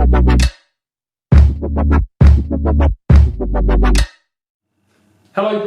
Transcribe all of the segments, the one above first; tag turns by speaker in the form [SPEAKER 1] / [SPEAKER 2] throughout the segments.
[SPEAKER 1] Hello,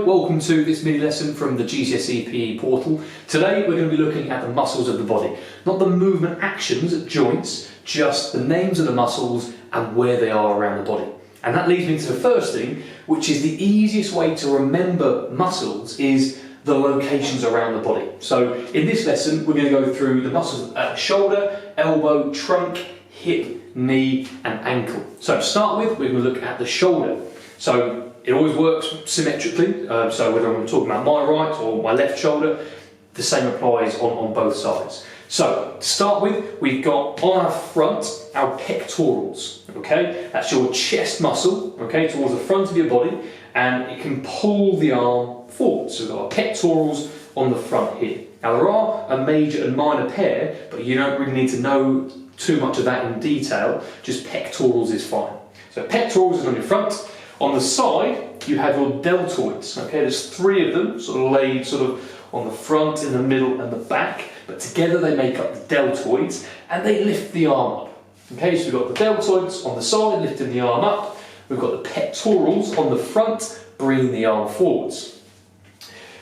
[SPEAKER 1] welcome to this mini lesson from the GCSE PE portal. Today we're going to be looking at the muscles of the body. Not the movement actions at joints, just the names of the muscles and where they are around the body. And that leads me to the first thing, which is the easiest way to remember muscles is the locations around the body. So in this lesson we're going to go through the muscles at shoulder, elbow, trunk, hip, knee and ankle. So to start with, we're going to look at the shoulder. So it always works symmetrically, so whether I'm talking about my right or my left shoulder, the same applies on both sides. So to start with, we've got on our front, our pectorals, okay? That's your chest muscle, okay, towards the front of your body, and it can pull the arm forward. So we've got our pectorals on the front here. Now there are a major and minor pair, but you don't really need to know too much of that in detail, just pectorals is fine. So pectorals is on your front. On the side, you have your deltoids, okay? There's three of them, sort of laid sort of on the front, in the middle and the back, but together they make up the deltoids and they lift the arm up. Okay, so we've got the deltoids on the side, lifting the arm up. We've got the pectorals on the front, bringing the arm forwards.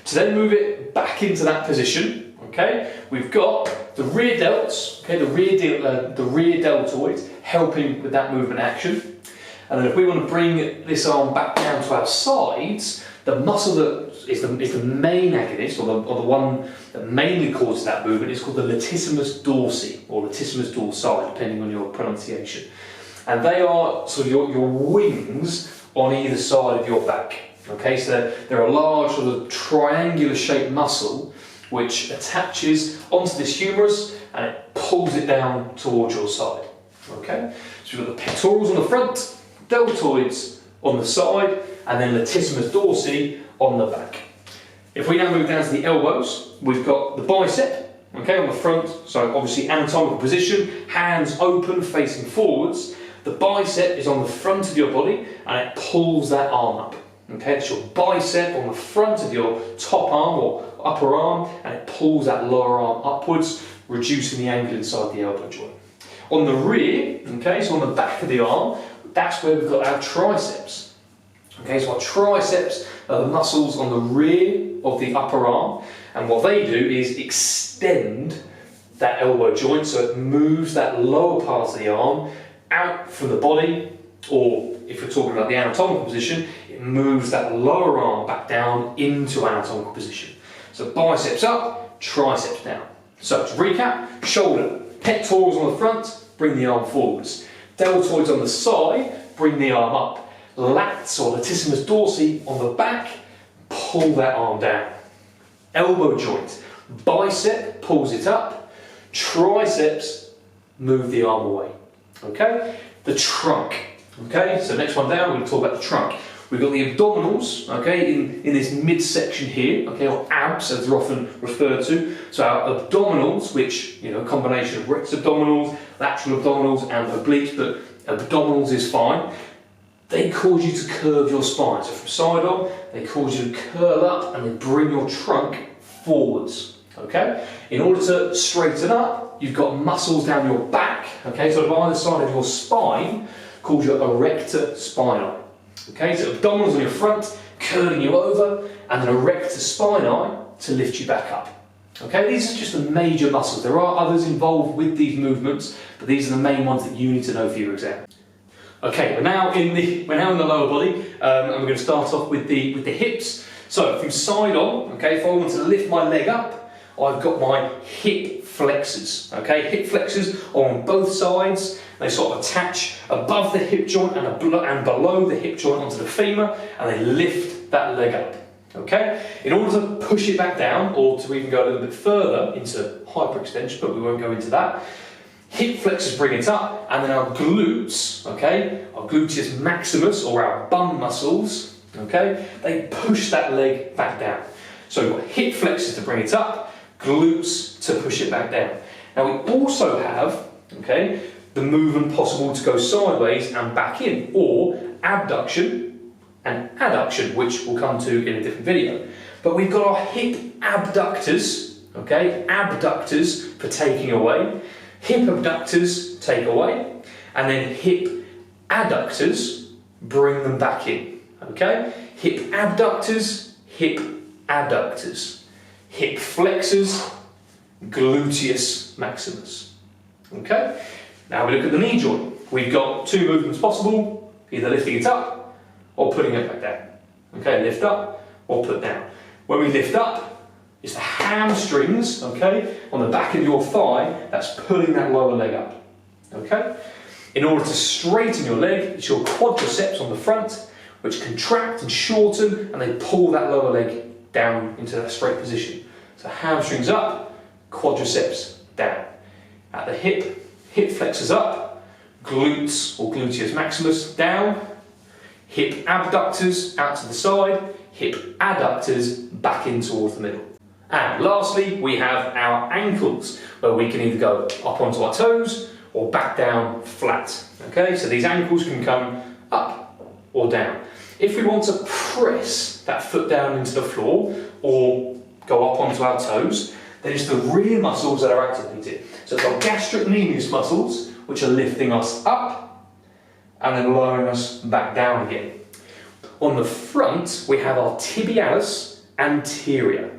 [SPEAKER 1] To then move it back into that position, okay, we've got the rear delts, okay, the rear deltoids helping with that movement action. And then if we want to bring this arm back down to our sides, the muscle that is the main agonist, or the one that mainly causes that movement, is called the Latissimus Dorsi, or Latissimus Dorsi, depending on your pronunciation. And they are sort of your wings on either side of your back. Okay, so they're a large sort of triangular shaped muscle which attaches onto this humerus and it pulls it down towards your side. Okay, so we've got the pectorals on the front, deltoids on the side, and then Latissimus dorsi on the back. If we now move down to the elbows, we've got the bicep, okay, on the front, so obviously anatomical position, hands open, facing forwards. The bicep is on the front of your body, and it pulls that arm up. Okay, it's your bicep on the front of your top arm or upper arm, and it pulls that lower arm upwards, reducing the angle inside the elbow joint. On the rear, okay, so on the back of the arm, that's where we've got our triceps. Okay, so our triceps are the muscles on the rear of the upper arm, and what they do is extend that elbow joint, so it moves that lower part of the arm out from the body, or if we're talking about the anatomical position, it moves that lower arm back down into anatomical position. So biceps up, triceps down. So to recap, shoulder, pectorals on the front, bring the arm forwards. Deltoids on the side, bring the arm up. Lats or Latissimus dorsi on the back, pull that arm down. Elbow joint, bicep pulls it up. Triceps move the arm away. Okay, the trunk. Okay, so next one down, we're going to talk about the trunk. We've got the abdominals, okay, in this midsection here, okay, or abs as they're often referred to. So our abdominals, which, you know, a combination of rectus abdominals, lateral abdominals and obliques, but abdominals is fine. They cause you to curve your spine. So from side on, they cause you to curl up and they bring your trunk forwards, okay? In order to straighten up, you've got muscles down your back, okay, so on either side of your spine, called your Erector Spinae. Okay, so abdominals on your front, curling you over, and an Erector Spinae to lift you back up. Okay, these are just the major muscles. There are others involved with these movements, but these are the main ones that you need to know for your exam. Okay, we're now in the lower body, and we're going to start off with the hips. So from side on, okay, if I want to lift my leg up, I've got my hip flexors. Okay, hip flexors are on both sides. They sort of attach above the hip joint and below the hip joint onto the femur, and they lift that leg up. Okay? In order to push it back down, or to even go a little bit further into hyperextension, but we won't go into that, hip flexors bring it up, and then our glutes, okay, our gluteus maximus, or our bum muscles, okay, they push that leg back down. So we've got hip flexors to bring it up, glutes to push it back down. Now we also have, okay, the movement possible to go sideways and back in, or abduction and adduction, which we'll come to in a different video. But we've got our hip abductors, okay, abductors for taking away, hip abductors take away, And then hip adductors, bring them back in. Okay? Hip abductors, hip adductors. Hip flexors, gluteus maximus. Okay? Now we look at the knee joint. We've got two movements possible, either lifting it up or putting it back down. Okay, lift up or put down. When we lift up, it's the hamstrings, okay, on the back of your thigh that's pulling that lower leg up. Okay? In order to straighten your leg, it's your quadriceps on the front, which contract and shorten, and they pull that lower leg down into that straight position. So hamstrings up, quadriceps down. At the hip, hip flexors up, glutes or gluteus maximus down, hip abductors out to the side, hip adductors back in towards the middle. And lastly, we have our ankles, where we can either go up onto our toes or back down flat. Okay, so these ankles can come up or down. If we want to press that foot down into the floor or go up onto our toes, then it's the rear muscles that are activated. So it's our gastrocnemius muscles, which are lifting us up and then lowering us back down again. On the front, we have our tibialis anterior.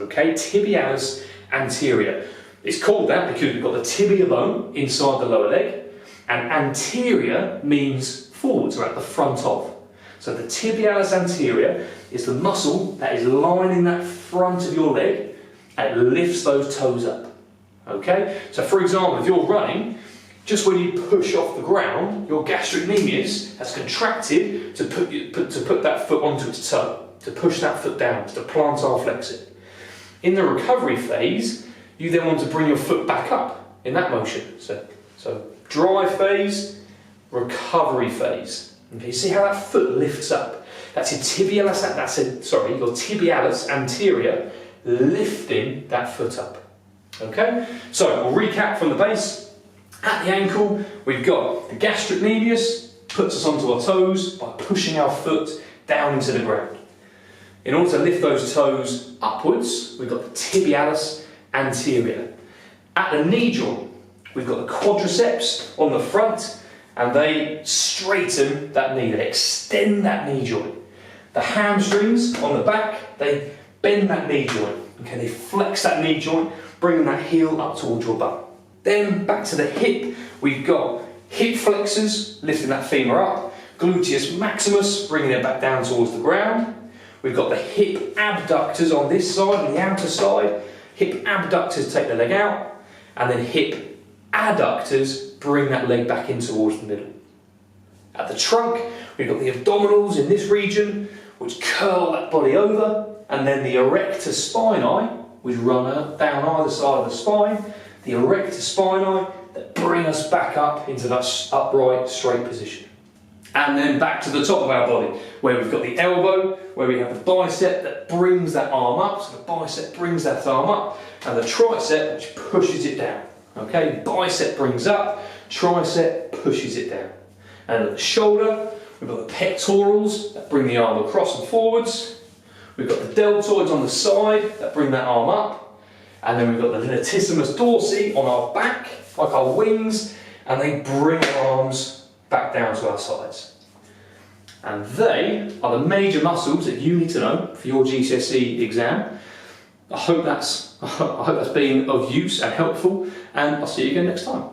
[SPEAKER 1] Okay, tibialis anterior. It's called that because we've got the tibia bone inside the lower leg, and anterior means forwards or at the front of. So the tibialis anterior is the muscle that is lining that front of your leg and it lifts those toes up. Okay? So for example, if you're running, just when you push off the ground, your gastrocnemius has contracted to put that foot onto its toe, to push that foot down, to plantar flex it. In the recovery phase, you then want to bring your foot back up in that motion. So dry phase, recovery phase. Okay, see how that foot lifts up? That's your tibialis, your tibialis anterior lifting that foot up. Okay? So we'll recap from the base. At the ankle, we've got the gastrocnemius, puts us onto our toes by pushing our foot down into the ground. In order to lift those toes upwards, we've got the tibialis anterior. At the knee joint, we've got the quadriceps on the front, and they straighten that knee, they extend that knee joint. The hamstrings on the back, they bend that knee joint. Okay, they flex that knee joint, bringing that heel up towards your butt. Then back to the hip, we've got hip flexors, lifting that femur up, gluteus maximus, bringing it back down towards the ground. We've got the hip abductors on this side, on the outer side. Hip abductors take the leg out, and then hip adductors bring that leg back in towards the middle. At the trunk, we've got the abdominals in this region, which curl that body over, and then the erector spinae, which run down either side of the spine, the erector spinae that bring us back up into that upright, straight position. And then back to the top of our body, where we've got the elbow, where we have the bicep that brings that arm up, so the bicep brings that arm up, and the tricep which pushes it down. Okay, bicep brings up, tricep pushes it down. And at the shoulder, we've got the pectorals that bring the arm across and forwards. We've got the deltoids on the side that bring that arm up. And then we've got the Latissimus Dorsi on our back, like our wings, and they bring our arms back down to our sides. And they are the major muscles that you need to know for your GCSE exam. I hope that's been of use and helpful, and I'll see you again next time.